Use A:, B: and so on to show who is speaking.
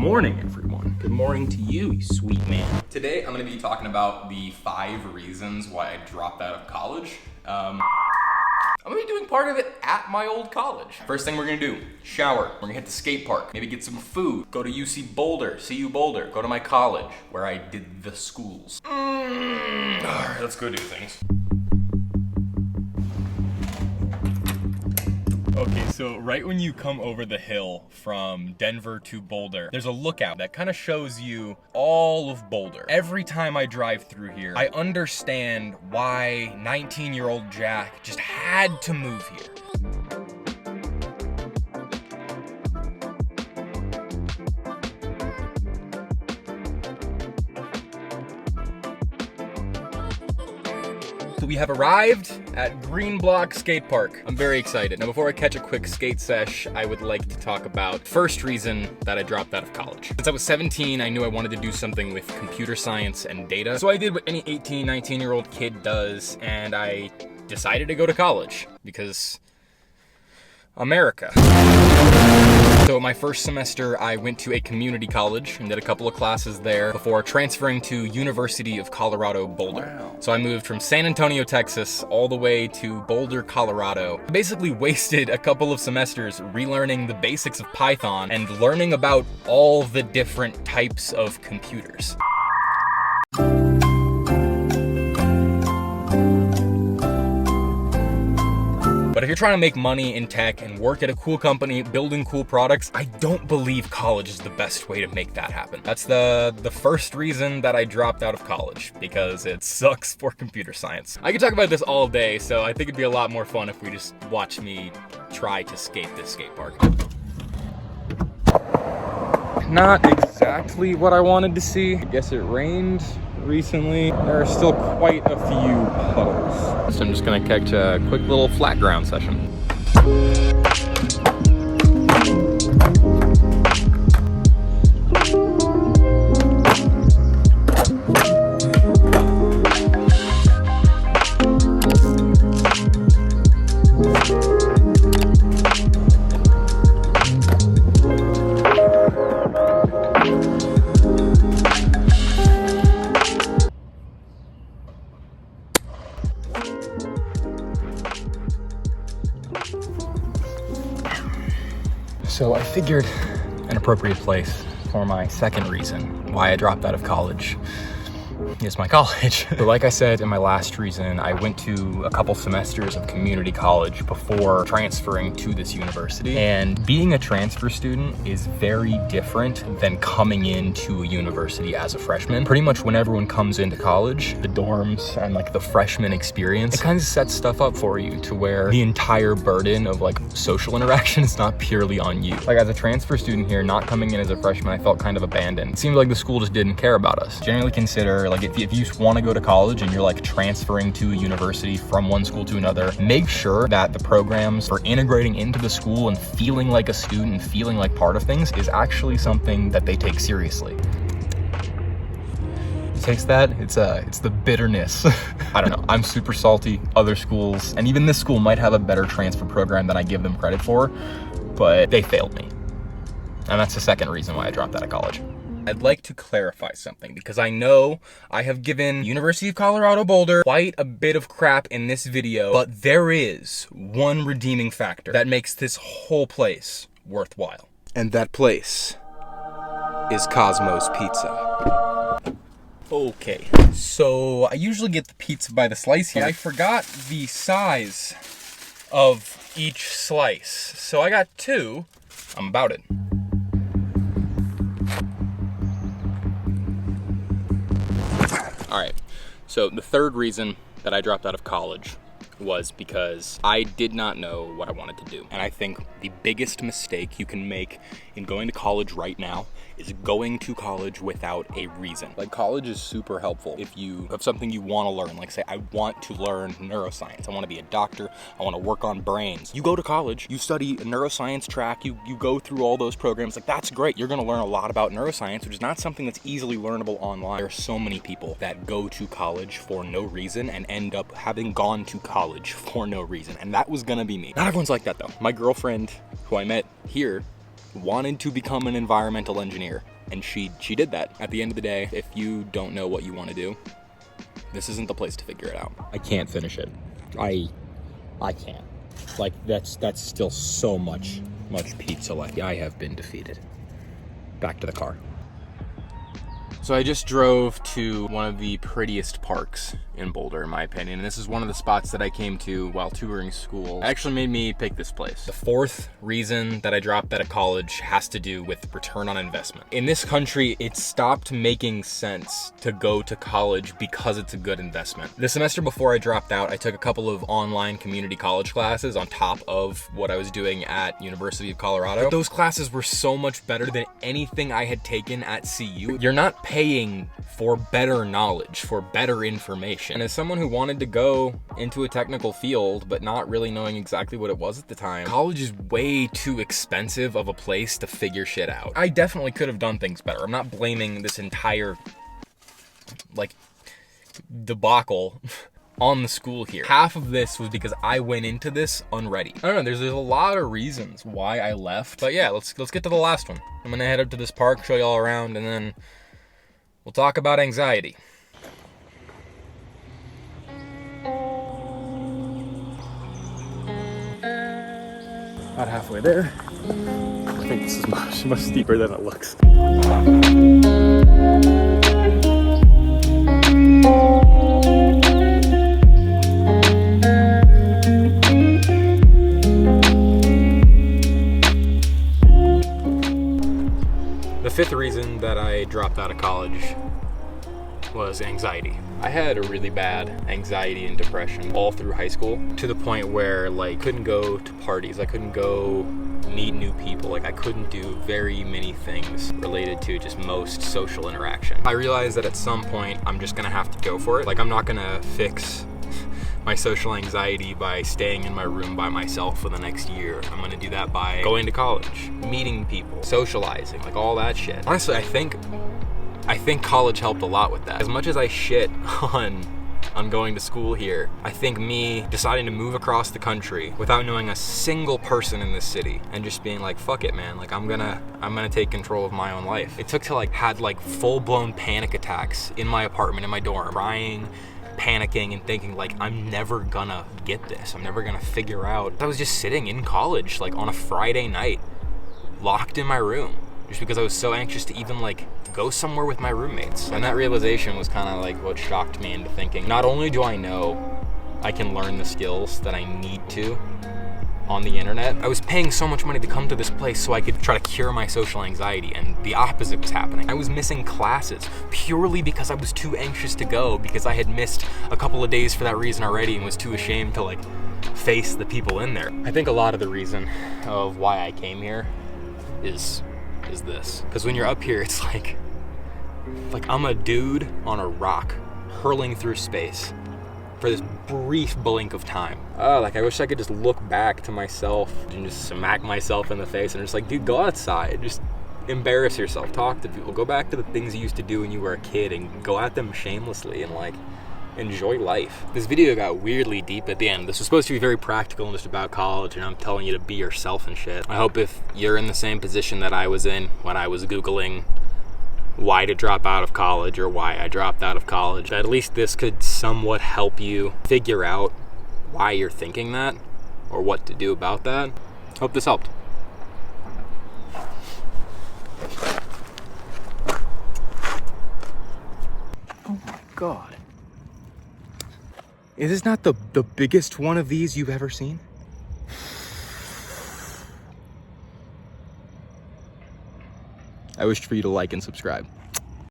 A: morning, everyone. Good morning to you, you sweet man.
B: Today, I'm going to be talking about the 5 reasons why I dropped out of college. I'm going to be doing part of it at my old college. First thing we're going to do, shower. We're going to hit the skate park, maybe get some food, go to UC Boulder, CU Boulder, go to my college, where I did the schools. All right, let's go do things.
A: Okay, so right when you come over the hill from Denver to Boulder, there's a lookout that kind of shows you all of Boulder. Every time I drive through here, I understand why 19-year-old Jack just had to move here. We have arrived at Green Block Skate Park. I'm very excited. Now, before I catch a quick skate sesh, I would like to talk about first reason that I dropped out of college. Since I was 17, I knew I wanted to do something with computer science and data. So I did what any 18, 19-year-old kid does, and I decided to go to college because America. So my first semester, I went to a community college and did a couple of classes there before transferring to University of Colorado Boulder. Wow. So I moved from San Antonio, Texas, all the way to Boulder, Colorado. I basically wasted a couple of semesters relearning the basics of Python and learning about all the different types of computers. But if you're trying to make money in tech and work at a cool company building cool products, I don't believe college is the best way to make that happen. That's the first reason that I dropped out of college, because it sucks for computer science. I could talk about this all day, so I think it'd be a lot more fun if we just watch me try to skate this skate park. Not exactly what I wanted to see. I guess it rained recently. There are still quite a few puddles. So I'm just gonna catch a quick little flat ground session. So I figured an appropriate place for my second reason why I dropped out of college is my college. But like I said in my last reason, I went to a couple semesters of community college before transferring to this university. And being a transfer student is very different than coming into a university as a freshman. Pretty much when everyone comes into college, the dorms and like the freshman experience, it kind of sets stuff up for you to where the entire burden of like social interaction is not purely on you. Like as a transfer student here, not coming in as a freshman, I felt kind of abandoned. It seemed like the school just didn't care about us. Generally consider like if you want to go to college and you're like transferring to a university from one school to another, make sure that the programs for integrating into the school and feeling like a student and feeling like part of things is actually something that they take seriously. Taste that? It's the bitterness. I don't know, I'm super salty. Other schools, and even this school might have a better transfer program than I give them credit for, but they failed me. And that's the second reason why I dropped out of college. I'd like to clarify something because I know I have given University of Colorado Boulder quite a bit of crap in this video, but there is one redeeming factor that makes this whole place worthwhile. And that place is Cosmo's Pizza. Okay, so I usually get the pizza by the slice here. I forgot the size of each slice, so I got 2. I'm about it. All right, so the third reason that I dropped out of college was because I did not know what I wanted to do. And I think the biggest mistake you can make in going to college right now is going to college without a reason. Like, college is super helpful if you have something you want to learn. Like, say, I want to learn neuroscience. I want to be a doctor. I want to work on brains. You go to college, you study a neuroscience track, you go through all those programs. Like, that's great. You're going to learn a lot about neuroscience, which is not something that's easily learnable online. There are so many people that go to college for no reason and end up having gone to college for no reason. And that was going to be me. Not everyone's like that, though. My girlfriend, who I met here, wanted to become an environmental engineer, and she did that. At the end of the day, if you don't know what you want to do, this isn't the place to figure it out. I can't finish it. I can't. Like, that's still so much pizza left. I have been defeated. Back to the car. So I just drove to one of the prettiest parks in Boulder, in my opinion, and this is one of the spots that I came to while touring school. It actually made me pick this place. The fourth reason that I dropped out of college has to do with return on investment. In this country, it stopped making sense to go to college because it's a good investment. The semester before I dropped out, I took a couple of online community college classes on top of what I was doing at University of Colorado. But those classes were so much better than anything I had taken at CU. You're not paying for better knowledge, for better information. And as someone who wanted to go into a technical field, but not really knowing exactly what it was at the time, college is way too expensive of a place to figure shit out. I definitely could have done things better. I'm not blaming this entire, like, debacle on the school here. Half of this was because I went into this unready. I don't know, there's a lot of reasons why I left. But yeah, let's get to the last one. I'm gonna head up to this park, show you all around, and then we'll talk about anxiety. About halfway there. I think this is much steeper than it looks. The fifth reason that I dropped out of college was anxiety. I had a really bad anxiety and depression all through high school, to the point where, like, couldn't go to parties, I couldn't go meet new people, like I couldn't do very many things related to just most social interaction. I realized that at some point I'm just gonna have to go for it. Like, I'm not gonna fix my social anxiety by staying in my room by myself for the next year. I'm gonna do that by going to college, meeting people, socializing, like all that shit. Honestly, I think college helped a lot with that. As much as I shit on going to school here, I think me deciding to move across the country without knowing a single person in this city and just being like, fuck it, man, like I'm gonna take control of my own life. It took till had full-blown panic attacks in my apartment, in my dorm, crying, panicking, and thinking like, I'm never gonna get this, I'm never gonna figure out. I was just sitting in college like on a Friday night, locked in my room, just because I was so anxious to even go somewhere with my roommates. And that realization was kind of what shocked me into thinking, not only do I know I can learn the skills that I need to on the internet, I was paying so much money to come to this place so I could try to cure my social anxiety, and the opposite was happening. I was missing classes purely because I was too anxious to go, because I had missed a couple of days for that reason already and was too ashamed to face the people in there. I think a lot of the reason of why I came here is this. Because when you're up here, it's like I'm a dude on a rock hurling through space for this brief blink of time. I wish I could just look back to myself and just smack myself in the face and just dude, go outside, just embarrass yourself, talk to people, go back to the things you used to do when you were a kid and go at them shamelessly and enjoy life. This video got weirdly deep at the end. This was supposed to be very practical and just about college, and I'm telling you to be yourself and shit. I hope if you're in the same position that I was in when I was Googling why to drop out of college or why I dropped out of college, at least this could somewhat help you figure out why you're thinking that or what to do about that. Hope this helped. Oh my God. Is this not the biggest one of these you've ever seen? I wish for you to like and subscribe.